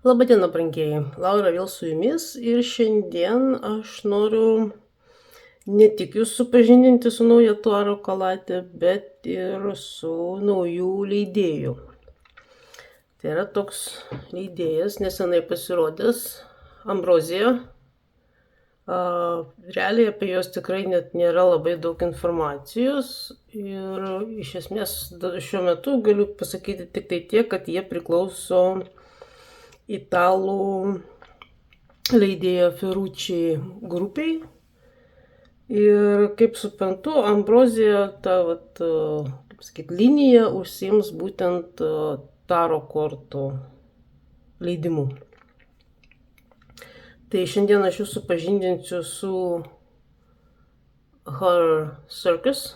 Labadiena, brangieji. Laura vėl su jumis ir šiandien aš noriu ne tik jūs supažindinti su nauja Tuaro kaladė, bet ir su naujų leidėjų. Tai yra toks leidėjas, nesenai pasirodęs, Ambrozija. Realiai apie juos tikrai net nėra labai daug informacijos ir iš esmės šiuo metu galiu pasakyti tik tai tiek, kad jie priklauso italų leidėjo Ferrucci grupiai. Ir kaip suprantu, Ambrozija ta linija užsiims būtent taro kortų leidimu. Tai šiandien aš jūs supažindinsiu su Horror Circus.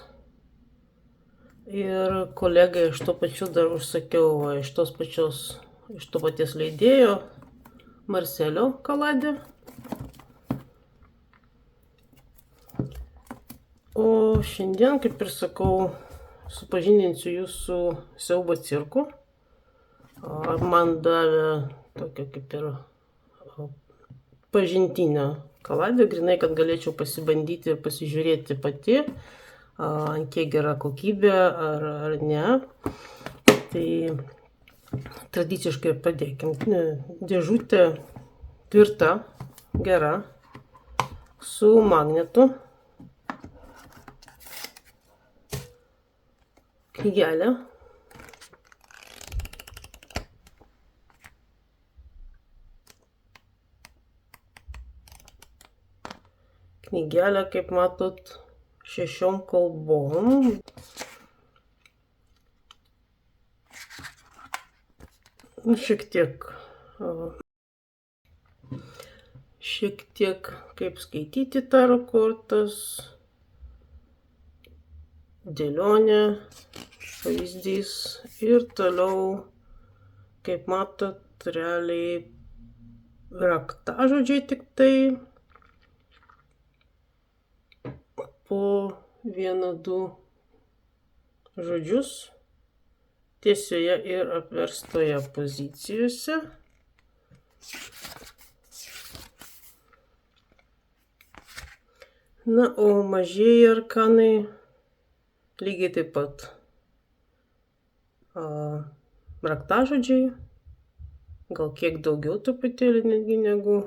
Ir kolegai aš to pačiu dar užsakiau iš to paties leidėjo Marcelio kaladę. O šiandien, kaip ir sakau, supažindinsiu jūs su siaubo cirku. Man davė tokią kaip ir pažintinę kaladę, grinai, kad galėčiau pasibandyti ir pasižiūrėti pati, kiek gera kokybė ar ne. Tai tradiciškai padėkim. Dėžutė tvirta, gera, su magnetu. Knygelė. Knygelė, kaip matot, 6 kalbom. Šiek tiek kaip skaityti taro kortas, dėlionė, pavyzdys ir toliau, kaip matot, realiai raktažodžiai tik tai po 1-2 žodžius tiesioje ir apverstoje pozicijose. Na, o mažieji arkanai lygiai taip pat raktažodžiai, gal kiek daugiau truputėlį netgi negu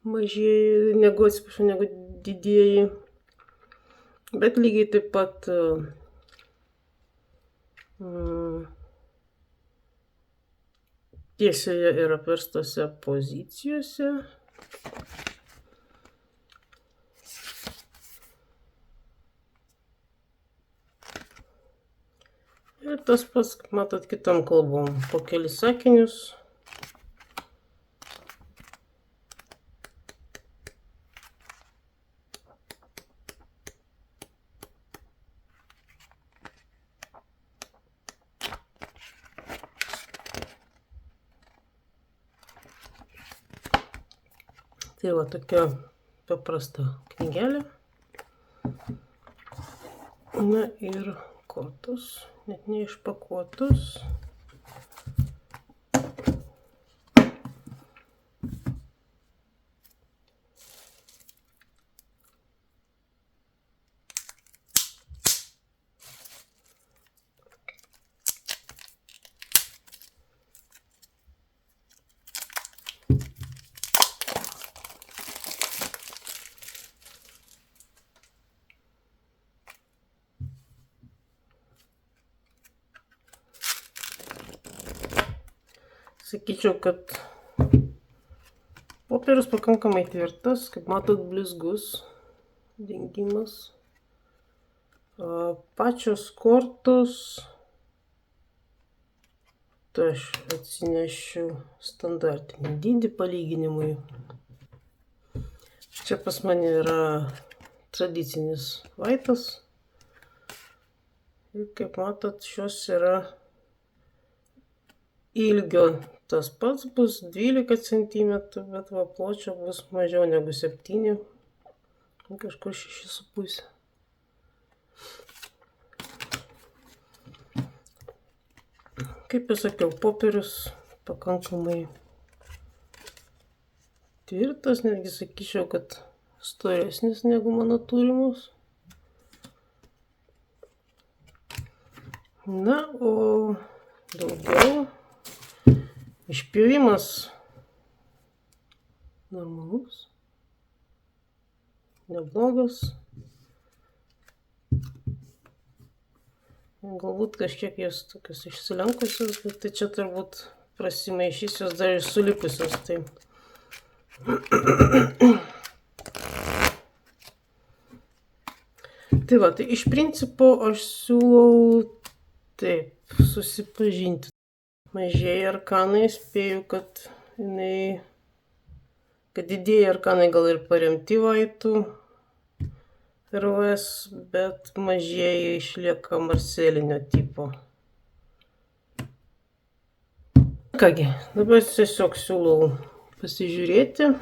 mažieji, negu didieji, bet lygiai taip pat tiesioje ir apverstose pozicijose. Ir tas pats, matot, kitom kalbom, po kelis sakinius. Tai va tokia paprasta knygelė. Na ir kortos, net neišpakuotos. Sakyčiau, kad popierius pakankamai tvirtas, kaip matot, blizgus dengimas. Pačios kortos, tai aš atsinešiu standartinį dydį palyginimui. Čia pas mane yra tradicinis vaitas. Ir kaip matot, šios yra ilgio tas pats bus 12 cm, bet va pločio bus mažiau negu 7, kažkur 6,5. Kaip jau sakiau, popierius pakankamai tvirtas, netgi sakyčiau, kad storesnis negu mano turimus. Na, o daugiau išpjovimas normalus, neblogas. Galbūt kažkiek jos tokios išsilenkusios, bet tai čia turbūt prasimaišys jos dar ir sulipusios. Tai va, tai iš principo aš siūlau taip susipažinti. Mažieji arkanai, spėju, kad didieji arkanai gal ir paremti vaitų ROS, bet mažieji išlieka marselinio tipo. Kągi, dabar tiesiog siūlau pasižiūrėti.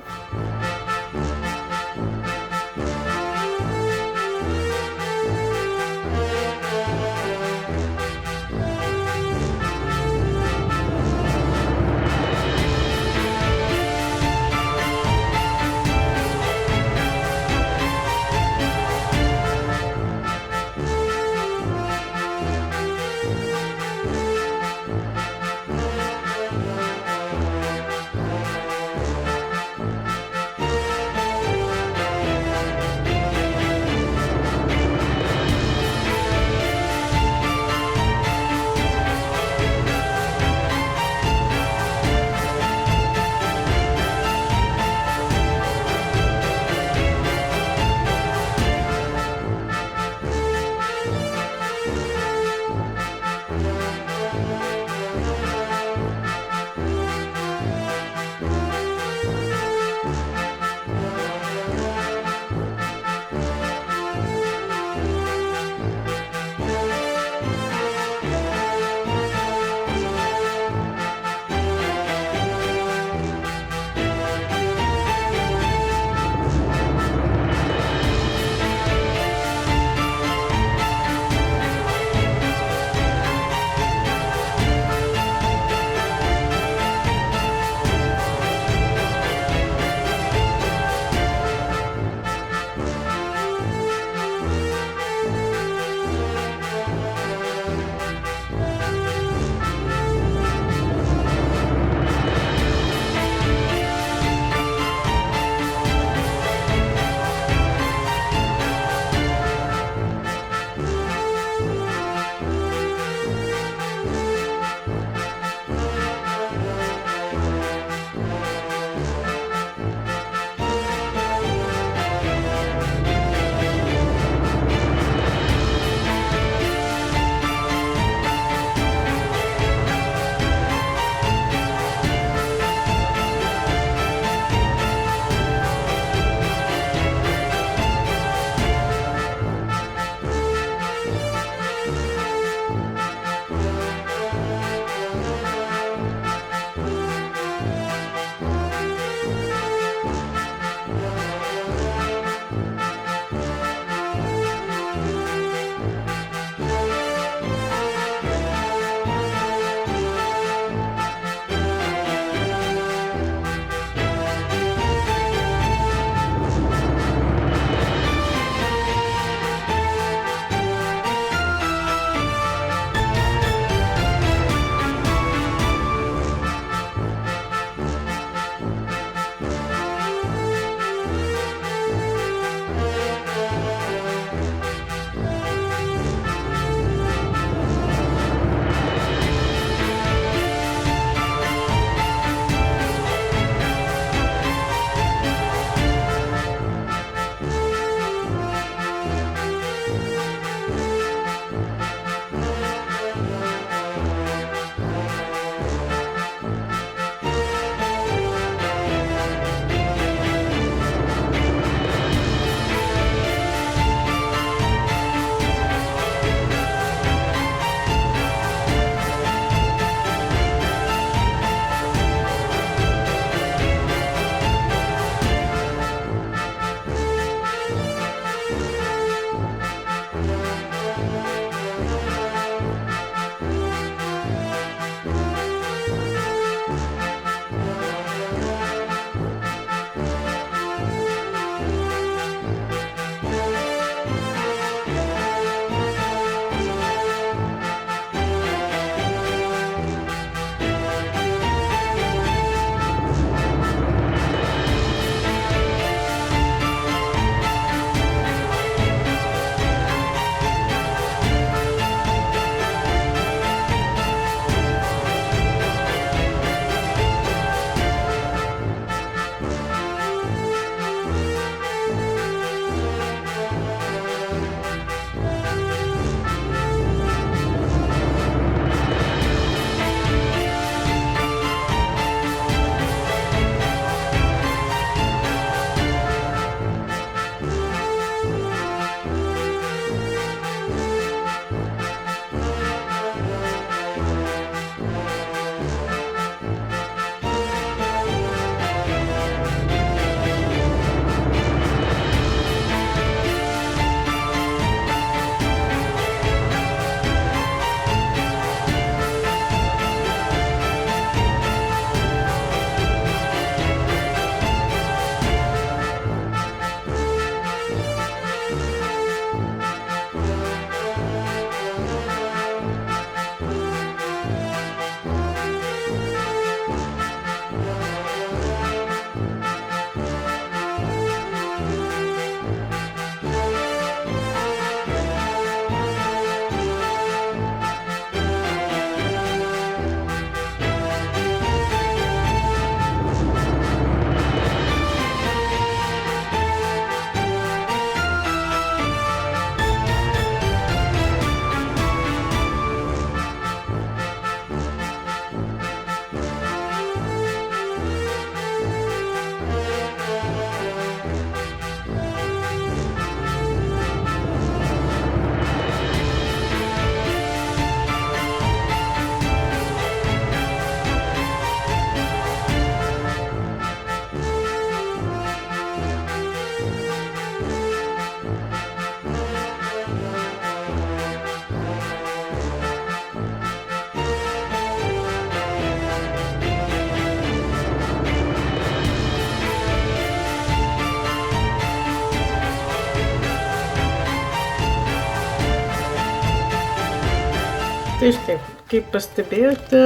Tai štai, kaip pastebėjote,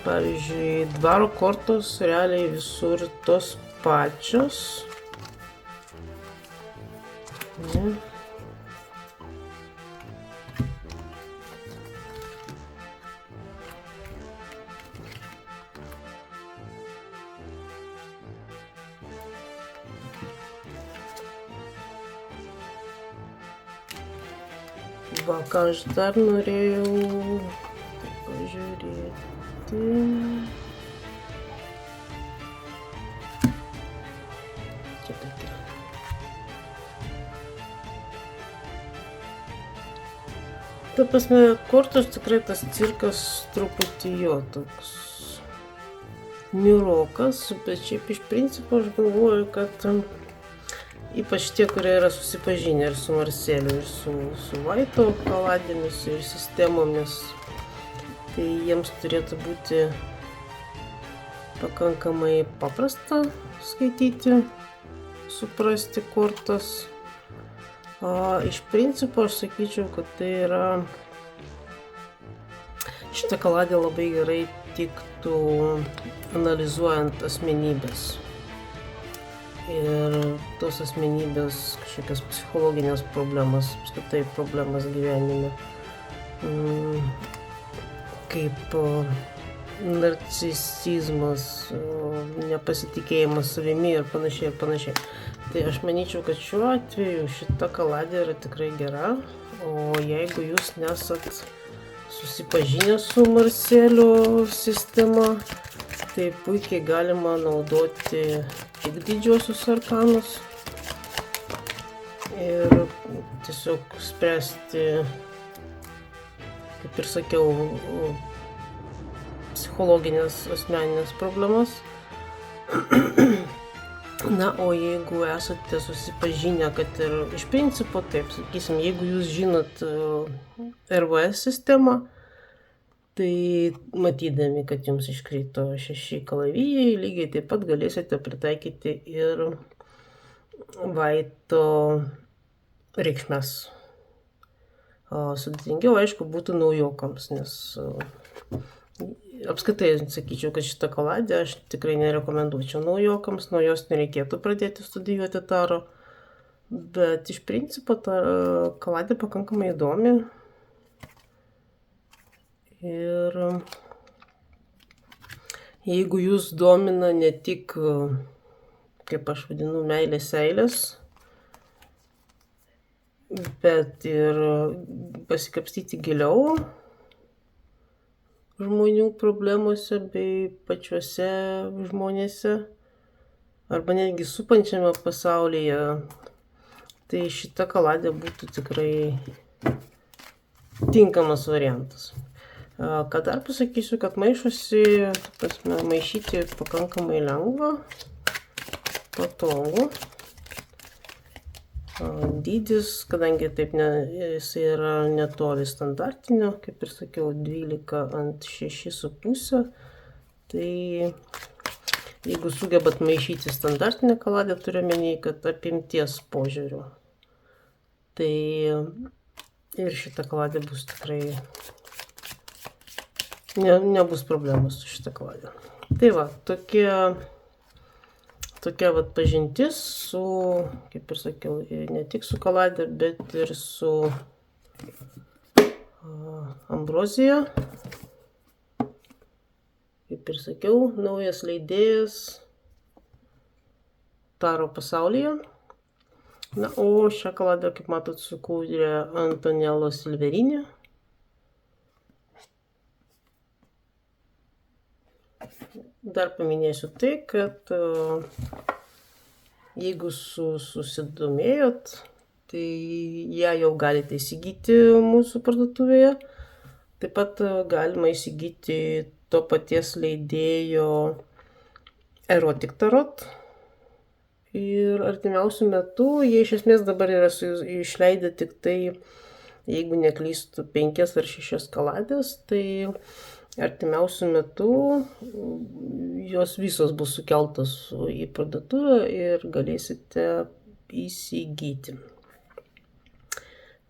pavyzdžiui, dvaro kortos realiai visur tos pačios. Ne. Va, ką aš dar norėjau pažiūrėti. Čia tokia. Ta prasme, kortos tikrai tas cirkas truputį jo toks niūrokas, bet šiaip iš principo aš galvoju, kad ypač tie, kurie yra susipažinę ir su Marseliu, ir su Vaito kaladėmis, ir sistemomis, tai jiems turėtų būti pakankamai paprasta skaityti, suprasti kortas. Iš principo aš sakyčiau, kad tai yra, šitą kaladę labai gerai tiktų analizuojant asmenybės. Ir tos asmenybės kažkokias psichologinės problemas, apskritai problemas gyvenime, kaip narcisizmas, nepasitikėjimas savimi ir panašiai. Tai aš manyčiau, kad šiuo atveju šita kaladė yra tikrai gera, o jeigu jūs nesat susipažinę su Marselio sistema, tai puikiai galima naudoti tik didžiosius arkanus ir tiesiog spręsti, kaip ir sakiau, psichologinės asmeninės problemas. Na, o jeigu esate susipažinę, kad ir iš principo, taip sakysim, jeigu jūs žinot RVS sistemą, tai matydami, kad jums iškrito 6 kalavijai, lygiai taip pat galėsite pritaikyti ir Vaito reikšmes. Sudėtingiau, aišku, būtų naujokams, nes apskritai sakyčiau, kad šitą kaladę aš tikrai nerekomenduočiau naujokams, nuo jos nereikėtų pradėti studijuoti taro, bet iš principo ta kaladė pakankamai įdomi. Ir jeigu jūs domina ne tik, kaip aš vadinu, meilės, bet ir pasikapstyti giliau žmonių problemose bei pačiuose žmonėse, arba netgi supančiame pasaulyje, tai šita kaladė būtų tikrai tinkamas variantas. Ką dar pasakysiu, kad maišosi, maišyti pakankamai lengva, patogu. Dydis, kadangi taip jis yra netoli standartinio, kaip ir sakiau, 12 ant 6,5, tai jeigu sugebat maišyti standartinę kaladę, turiu omeny, kad apimties požiūriu, tai ir šita kaladė bus tikrai, nebus problemos su šita kaladė. Tai va, tokia vat pažintis su, kaip ir sakiau, ne tik su kaladė, bet ir su Ambrozija. Kaip ir sakiau, naujas leidėjas taro pasaulyje. Na, o šią kaladę, kaip matot, sukūrė Antonello Silverini. Dar paminėsiu tai, kad jeigu susidomėjot, tai ją jau galite įsigyti mūsų parduotuvėje. Taip pat galima įsigyti to paties leidėjo Erotic Tarot. Ir artimiausiu metu jie iš esmės dabar yra išleidę tik tai, jeigu neklystu, 5 ar 6 kaladės, tai artimiausiu metu jos visos bus sukeltos į parduotuvę ir galėsite įsigyti.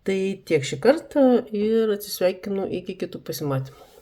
Tai tiek šį kartą ir atsisveikinu iki kitų pasimatymų.